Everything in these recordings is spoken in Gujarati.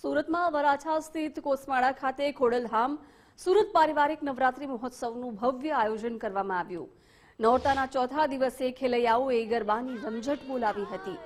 સુરતમાં વરાછા સ્થિત કોસમાળા ખાતે ખોડલધામ સુરત પારિવારિક નવરાત્રી મહોત્સવનું ભવ્ય આયોજન કરવામાં આવ્યું। નોરતાના ચોથા દિવસે ખેલૈયાઓએ ગરબાની રમઝટ બોલાવી હતી।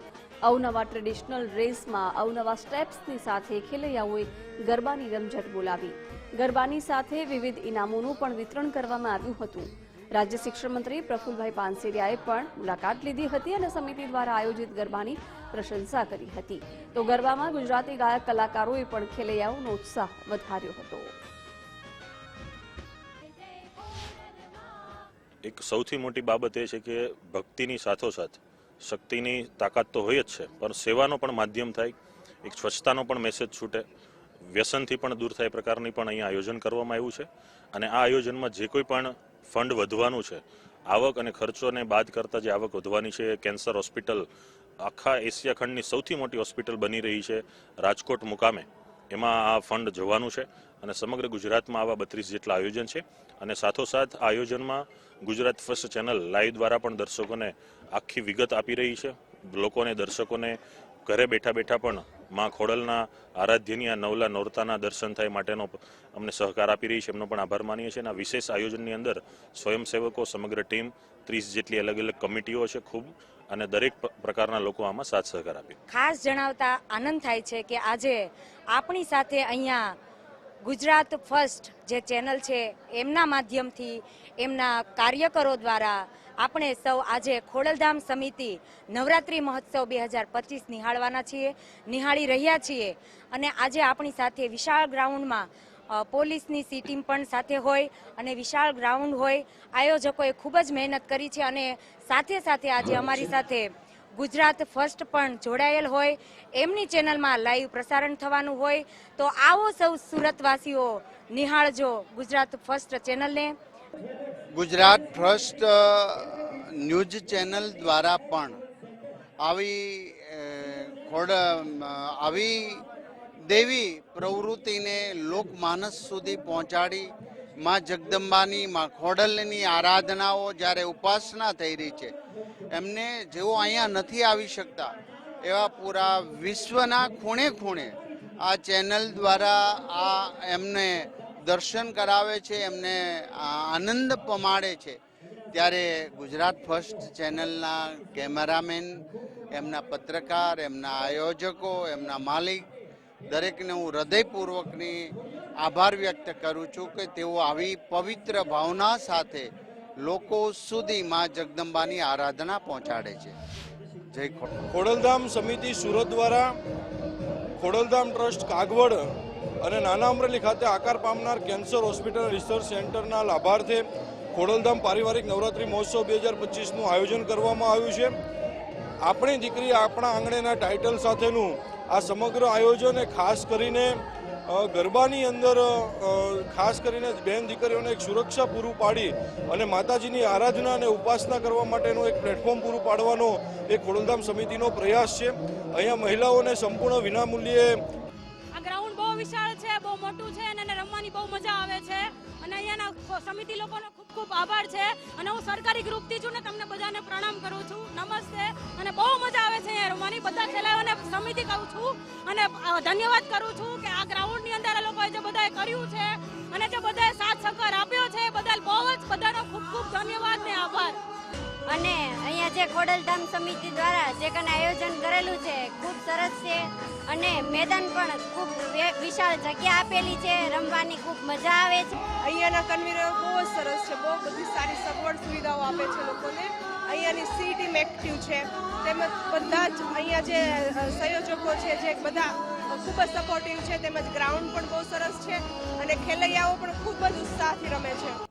અવનવા ટ્રેડિશનલ ડ્રેસમાં અવનવા સ્ટેપ્સની સાથે ખેલૈયાઓએ ગરબાની રમઝટ બોલાવી। ગરબાની સાથે વિવિધ ઇનામોનું પણ વિતરણ કરવામાં આવ્યું હતું। રાજ્ય શિક્ષણ મંત્રી પ્રફુલભાઈ પાનસેરિયાએ પણ મુલાકાત લીધી હતી અને સમિતિ દ્વારા આયોજિત ગરબાની પ્રશંસા કરી હતી। તો ગરબામાં ગુજરાતી ગાયક કલાકારોએ પણ ખેલૈયાઓનો ઉત્સાહ વધાર્યો હતો। એક સૌથી મોટી બાબત એ છે કે ભક્તિની સાથોસાથ શક્તિની તાકાત તો હોય જ છે, પણ સેવાનો પણ માધ્યમ થાય, એક સ્વચ્છતાનો પણ મેસેજ છૂટે, વ્યસનથી પણ દૂર થાય પ્રકારની પણ અહીંયા આયોજન કરવામાં આવ્યું છે। અને આ આયોજનમાં જે કોઈ પણ ફંડ વધવાનું છે, આવક અને ખર્ચોને બાદ કરતાં જે આવક વધવાની છે, કેન્સર હોસ્પિટલ આખા એશિયા ખંડની સૌથી મોટી હોસ્પિટલ બની રહી છે રાજકોટ મુકામે, એમાં આ ફંડ જવાનું છે। અને સમગ્ર ગુજરાતમાં આવા 32 જેટલા આયોજન છે। અને સાથોસાથ આ આયોજનમાં ગુજરાત ફર્સ્ટ ચેનલ લાઈવ દ્વારા પણ દર્શકોને આખી વિગત આપી રહી છે। લોકોને દર્શકોને ઘરે બેઠા બેઠા પણ માં ખોડલના આરાધ્યની આ નવલા નોરતાના દર્શન થાય માટેનો અમને સહકાર આપી રહી છે, એમનો પણ આભાર માનીએ છીએ। અને આ વિશેષ આયોજનની અંદર સ્વયંસેવકો, સમગ્ર ટીમ, 30 જેટલી અલગ અલગ કમિટીઓ છે ખૂબ, અને દરેક પ્રકારના લોકો આમાં સાથ સહકાર આપે। ખાસ જણાવતા આનંદ થાય છે કે આજે આપણી સાથે અહીંયા ગુજરાત ફર્સ્ટ જે ચેનલ છે એમના માધ્યમથી, એમના કાર્યકરો દ્વારા આપણે સૌ આજે ખોડલધામ સમિતિ નવરાત્રી મહોત્સવ 2025 નિહાળી રહ્યા છીએ। અને આજે આપણી સાથે વિશાળ ગ્રાઉન્ડમાં પોલીસની સી ટીમ પણ સાથે હોય અને વિશાળ ગ્રાઉન્ડ હોય, આયોજકોએ ખૂબ જ મહેનત કરી છે અને સાથે સાથે આજે અમારી સાથે ગુજરાત ફર્સ્ટ પણ જોડાયેલ હોય, એમની ચેનલમાં લાઈવ પ્રસારણ થવાનું હોય। તો આવો સૌ સુરતવાસીઓ નિહાળજો ગુજરાત ફર્સ્ટ ચેનલને। ગુજરાત ફર્સ્ટ ન્યૂઝ ચેનલ દ્વારા પણ આવી દેવી પ્રવૃત્તિને લોકમાનસ સુધી પહોંચાડી માં જગદંબાની, માં ખોડલની આરાધનાઓ જ્યારે ઉપાસના થઈ રહી છે, એમને જેઓ અહીંયા નથી આવી શકતા એવા પૂરા વિશ્વના ખૂણે ખૂણે આ ચેનલ દ્વારા આ એમને દર્શન કરાવે છે, એમને આનંદ પમાડે છે। ત્યારે ગુજરાત ફર્સ્ટ ચેનલના કેમેરામેન, એમના પત્રકાર, એમના આયોજકો, એમના માલિક દરેકને હું હૃદયપૂર્વકની આભાર વ્યક્ત કરું છું કે તેઓ આવી પવિત્ર ભાવના સાથે લોકો સુધી માં જગદંબાની આરાધના પહોંચાડે છે। જય ખોડલધામ સમિતિ સુરત દ્વારા ખોડલધામ ટ્રસ્ટ કાગવડ અને નાના અમરેલી ખાતે આકાર પામનાર કેન્સર હોસ્પિટલ રિસર્ચ સેન્ટરના લાભાર્થે ખોડલધામ પારિવારિક નવરાત્રી મહોત્સવ 2025નું આયોજન કરવામાં આવ્યું છે। આપણી દીકરી આપણા આંગણેના ટાઇટલ સાથેનું આ સમગ્ર આયોજન ખાસ કરીને ગરબાની અંદર ખાસ કરીને બહેન દીકરીઓને એક સુરક્ષા પૂરું પાડી અને માતાજીની આરાધના અને ઉપાસના કરવા માટેનું એક પ્લેટફોર્મ પૂરું પાડવાનો એક ખોડલધામ સમિતિનો પ્રયાસ છે। અહીંયા મહિલાઓને સંપૂર્ણ વિનામૂલ્યે આ ગ્રાઉન્ડ બહુ વિશાળ છે, બહુ મોટું છે અને રમવાની બહુ મજા આવે છે અને અહીંયાના સમિતિ લોકોનો ખૂબ ખૂબ આભાર છે। અને હું સરકારી ગ્રુપથી છું ને તમને બધાને પ્રણામ કરું છું, નમસ્તે। અને બહુ મજા આવે છે અહીંયા રમવાની, બધા ખેલાડીઓને સમિતિ કહું છું અને ધન્યવાદ કરું છું કે આ ગ્રાઉન્ડની અંદર આ લોકોએ જે બધાએ કર્યું છે અને જે બધાએ સાથ સહકાર આપ્યો છે બદલ બહુ જ બધાનો ખૂબ ખૂબ ધન્યવાદ ને આભાર। અને અહીંયા જે ખોડલધામ સમિતિ દ્વારા જે કને આયોજન કરેલું છે ખૂબ સરસ છે અને મેદાન પણ ખૂબ વિશાળ જગ્યા આપેલી છે, રમવાની ખૂબ મજા આવે છે। અહીંયાના કન્વીનરો બહુ જ સરસ છે, બહુ બધી સારી સગવડ સુવિધાઓ આપે છે લોકોને। અહીંયાની સી ટીમ એક્ટિવ છે, તેમજ બધા જ અહીંયા જે સંયોજકો છે જે બધા ખૂબ જ સપોર્ટિવ છે, તેમજ ગ્રાઉન્ડ પણ બહુ સરસ છે અને ખેલૈયાઓ પણ ખૂબ જ ઉત્સાહથી રમે છે।